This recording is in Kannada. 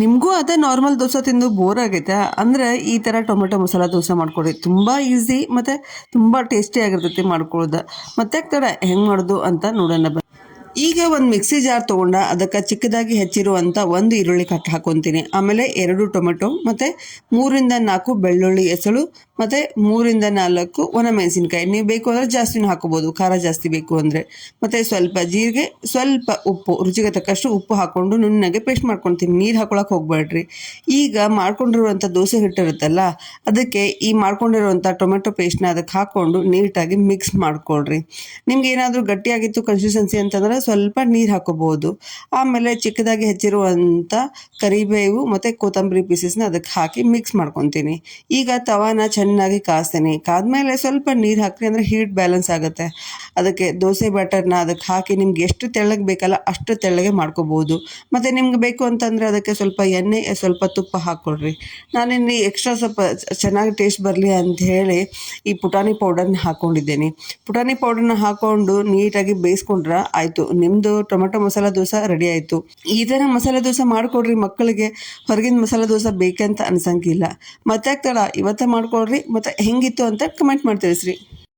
ನಿಮಗೂ ಅದೇ ನಾರ್ಮಲ್ ದೋಸೆ ತಿಂದು ಬೋರ್ ಆಗೈತೆ ಅಂದರೆ ಈ ಥರ ಟೊಮೆಟೊ ಮಸಾಲ ದೋಸೆ ಮಾಡ್ಕೊಡಿ. ತುಂಬ ಈಸಿ ಮತ್ತು ತುಂಬ ಟೇಸ್ಟಿಯಾಗಿರ್ತೈತಿ ಮಾಡ್ಕೊಳ್ಳೋದು. ಮತ್ತೆ ತಡ ಹೆಂಗೆ ಮಾಡೋದು ಅಂತ ನೋಡೋಣ ಬನ್ನಿ. ಈಗ ಒಂದು ಮಿಕ್ಸಿ ಜಾರ್ ತೊಗೊಂಡ ಅದಕ್ಕೆ ಚಿಕ್ಕದಾಗಿ ಹೆಚ್ಚಿರುವಂಥ ಒಂದು ಈರುಳ್ಳಿ ಕಟ್ ಹಾಕೊತೀನಿ. ಆಮೇಲೆ 2 ಟೊಮೆಟೊ ಮತ್ತು 3-4 ಬೆಳ್ಳುಳ್ಳಿ ಎಸಳು ಮತ್ತು 3-4 ಒಣಮೆಣಸಿನ್ಕಾಯಿ. ನೀವು ಬೇಕು ಅಂದರೆ ಜಾಸ್ತಿನೂ ಹಾಕೋಬೋದು, ಖಾರ ಜಾಸ್ತಿ ಬೇಕು ಅಂದರೆ. ಮತ್ತು ಸ್ವಲ್ಪ ಜೀರಿಗೆ, ಸ್ವಲ್ಪ ಉಪ್ಪು, ರುಚಿಗೆ ತಕ್ಕಷ್ಟು ಉಪ್ಪು ಹಾಕ್ಕೊಂಡು ನುಣ್ಣಗೆ ಪೇಸ್ಟ್ ಮಾಡ್ಕೊತೀನಿ. ನೀರು ಹಾಕೊಳಕ್ಕೆ ಹೋಗ್ಬೇಡ್ರಿ. ಈಗ ಮಾಡ್ಕೊಂಡಿರುವಂಥ ದೋಸೆ ಹಿಟ್ಟಿರುತ್ತಲ್ಲ, ಅದಕ್ಕೆ ಈ ಮಾಡ್ಕೊಂಡಿರುವಂಥ ಟೊಮೆಟೊ ಪೇಸ್ಟ್ನ ಅದಕ್ಕೆ ಹಾಕ್ಕೊಂಡು ನೀಟಾಗಿ ಮಿಕ್ಸ್ ಮಾಡ್ಕೊಳ್ರಿ. ನಿಮ್ಗೆ ಏನಾದರೂ ಗಟ್ಟಿಯಾಗಿತ್ತು ಕನ್ಸಿಸ್ಟೆನ್ಸಿ ಅಂತಂದ್ರೆ ಸ್ವಲ್ಪ ನೀರು ಹಾಕೋಬಹುದು. ಆಮೇಲೆ ಚಿಕ್ಕದಾಗಿ ಹೆಚ್ಚಿರುವಂಥ ಕರಿಬೇವು ಮತ್ತು ಕೊತ್ತಂಬರಿ ಪೀಸಸ್ನ ಅದಕ್ಕೆ ಹಾಕಿ ಮಿಕ್ಸ್ ಮಾಡ್ಕೊತೀನಿ. ಈಗ ತವಾನ ಚೆನ್ನಾಗಿ ಕಾಸ್ತೀನಿ. ಕಾದ್ಮೇಲೆ ಸ್ವಲ್ಪ ನೀರು ಹಾಕ್ರಿ, ಅಂದರೆ ಹೀಟ್ ಬ್ಯಾಲೆನ್ಸ್ ಆಗುತ್ತೆ. ಅದಕ್ಕೆ ದೋಸೆ ಬ್ಯಾಟರ್ನ ಅದಕ್ಕೆ ಹಾಕಿ ನಿಮ್ಗೆ ಎಷ್ಟು ತೆಳ್ಳಗೆ ಬೇಕಲ್ಲ ಅಷ್ಟು ತೆಳ್ಳಗೆ ಮಾಡ್ಕೋಬೋದು. ಮತ್ತು ನಿಮ್ಗೆ ಬೇಕು ಅಂತಂದರೆ ಅದಕ್ಕೆ ಸ್ವಲ್ಪ ಎಣ್ಣೆ, ಸ್ವಲ್ಪ ತುಪ್ಪ ಹಾಕ್ಕೊಳ್ರಿ. ನಾನಿಲ್ಲಿ ಎಕ್ಸ್ಟ್ರಾ ಸ್ವಲ್ಪ ಚೆನ್ನಾಗಿ ಟೇಸ್ಟ್ ಬರಲಿ ಅಂತ ಹೇಳಿ ಈ ಪುಟಾಣಿ ಪೌಡರ್ನ ಹಾಕ್ಕೊಂಡಿದ್ದೇನೆ. ಪುಟಾಣಿ ಪೌಡರ್ನ ಹಾಕ್ಕೊಂಡು ನೀಟಾಗಿ ಬೇಯಿಸ್ಕೊಂಡ್ರೆ ಆಯಿತು, ನಿಮ್ಮದು ಟೊಮೆಟೊ ಮಸಾಲ ದೋಸೆ ರೆಡಿ ಆಯಿತು. ಈ ಥರ ಮಸಾಲೆ ದೋಸೆ ಮಾಡಿಕೊಡ್ರಿ ಮಕ್ಕಳಿಗೆ. ಹೊರಗಿನ ಮಸಾಲೆ ದೋಸೆ ಬೇಕಂತ ಅನ್ಸಂಗಿಲ್ಲ. ಮತ್ತೆ ತಡ ಇವತ್ತೇ ಮಾಡ್ಕೊಳ್ರಿ. ಮತ್ತು ಹೆಂಗಿತ್ತು ಅಂತ ಕಮೆಂಟ್ ಮಾಡಿ ತಿಳಿಸ್ರಿ.